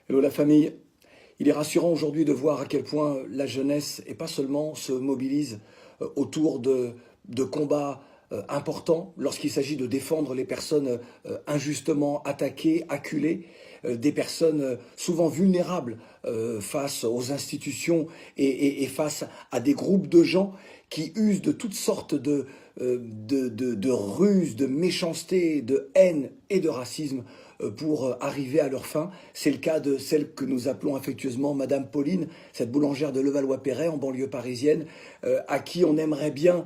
Hello la famille. Il est rassurant aujourd'hui de voir à quel point la jeunesse, et pas seulement, se mobilise autour de combats importants lorsqu'il s'agit de défendre les personnes injustement attaquées, acculées, des personnes souvent vulnérables face aux institutions et face à des groupes de gens qui usent de toutes sortes de ruses, de méchanceté, de haine et de racisme pour arriver à leur fin. C'est le cas de celle que nous appelons affectueusement Madame Pauline, cette boulangère de Levallois-Perret en banlieue parisienne, à qui on aimerait bien,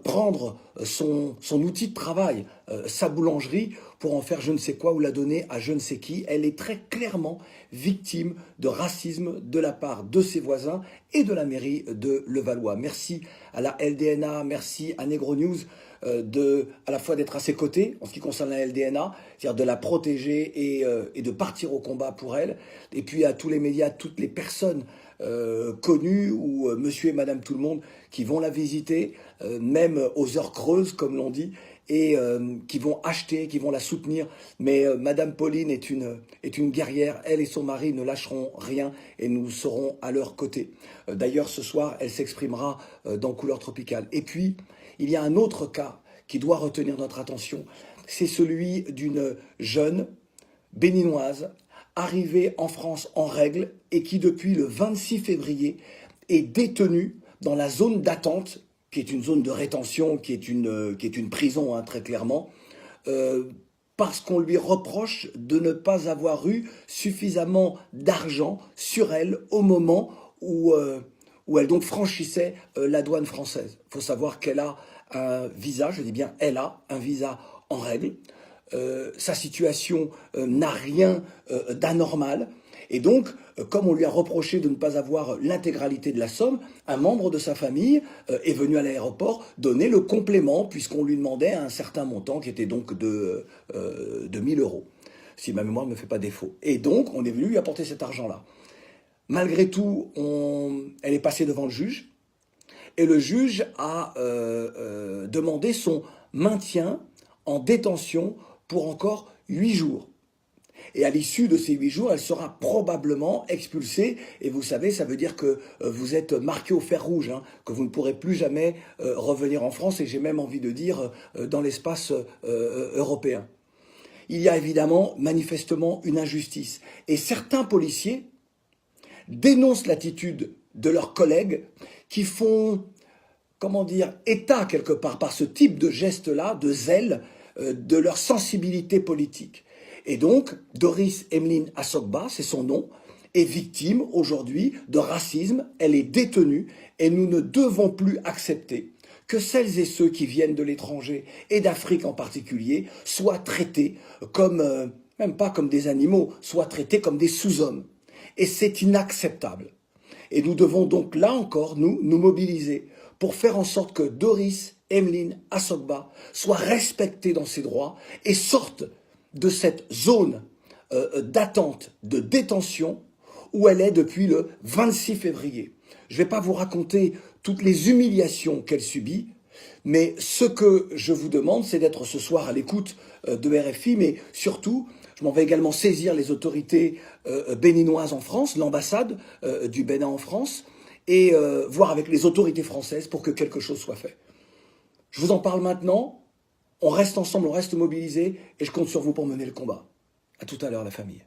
prendre son outil de travail, sa boulangerie, pour en faire je ne sais quoi ou la donner à je ne sais qui. Elle est très clairement victime de racisme de la part de ses voisins et de la mairie de Levallois. Merci à la LDNA, merci à Negro News à la fois d'être à ses côtés en ce qui concerne la LDNA, c'est-à-dire de la protéger et de partir au combat pour elle, et puis à tous les médias, toutes les personnes connus ou monsieur et madame tout le monde qui vont la visiter, même aux heures creuses comme l'on dit, et qui vont acheter, qui vont la soutenir. Mais madame Pauline est une guerrière, elle et son mari ne lâcheront rien et nous serons à leur côté. D'ailleurs ce soir elle s'exprimera dans Couleur Tropicale. Et puis il y a un autre cas qui doit retenir notre attention, c'est celui d'une jeune béninoise arrivée en France en règle et qui depuis le 26 février est détenue dans la zone d'attente, qui est une zone de rétention, qui est une prison, hein, très clairement, parce qu'on lui reproche de ne pas avoir eu suffisamment d'argent sur elle au moment où elle donc franchissait la douane française. Il faut savoir qu'elle a un visa, je dis bien elle a un visa en règle. Sa situation n'a rien d'anormal. Et donc, comme on lui a reproché de ne pas avoir l'intégralité de la somme, un membre de sa famille est venu à l'aéroport donner le complément, puisqu'on lui demandait un certain montant qui était donc de 1000 euros, si ma mémoire ne me fait pas défaut. Et donc, on est venu lui apporter cet argent-là. Malgré tout, elle est passée devant le juge, et le juge a demandé son maintien en détention pour encore 8 jours. Et à l'issue de ces 8 jours, elle sera probablement expulsée. Et vous savez, ça veut dire que vous êtes marqué au fer rouge, hein, que vous ne pourrez plus jamais revenir en France, et j'ai même envie de dire dans l'espace européen. Il y a évidemment, manifestement, une injustice. Et certains policiers dénoncent l'attitude de leurs collègues qui font, comment dire, état quelque part par ce type de geste-là, de zèle, de leur sensibilité politique. Et donc, Doris Emeline Assogba, c'est son nom, est victime aujourd'hui de racisme, elle est détenue, et nous ne devons plus accepter que celles et ceux qui viennent de l'étranger, et d'Afrique en particulier, soient traités comme, même pas comme des animaux, soient traités comme des sous-hommes. Et c'est inacceptable. Et nous devons donc là encore nous mobiliser pour faire en sorte que Doris Emeline Assogba soit respectée dans ses droits et sorte de cette zone d'attente, de détention où elle est depuis le 26 février. Je ne vais pas vous raconter toutes les humiliations qu'elle subit, mais ce que je vous demande, c'est d'être ce soir à l'écoute de RFI, mais surtout, je m'en vais également saisir les autorités béninoises en France, l'ambassade du Bénin en France, et voir avec les autorités françaises pour que quelque chose soit fait. Je vous en parle maintenant, on reste ensemble, on reste mobilisés, et je compte sur vous pour mener le combat. À tout à l'heure, la famille.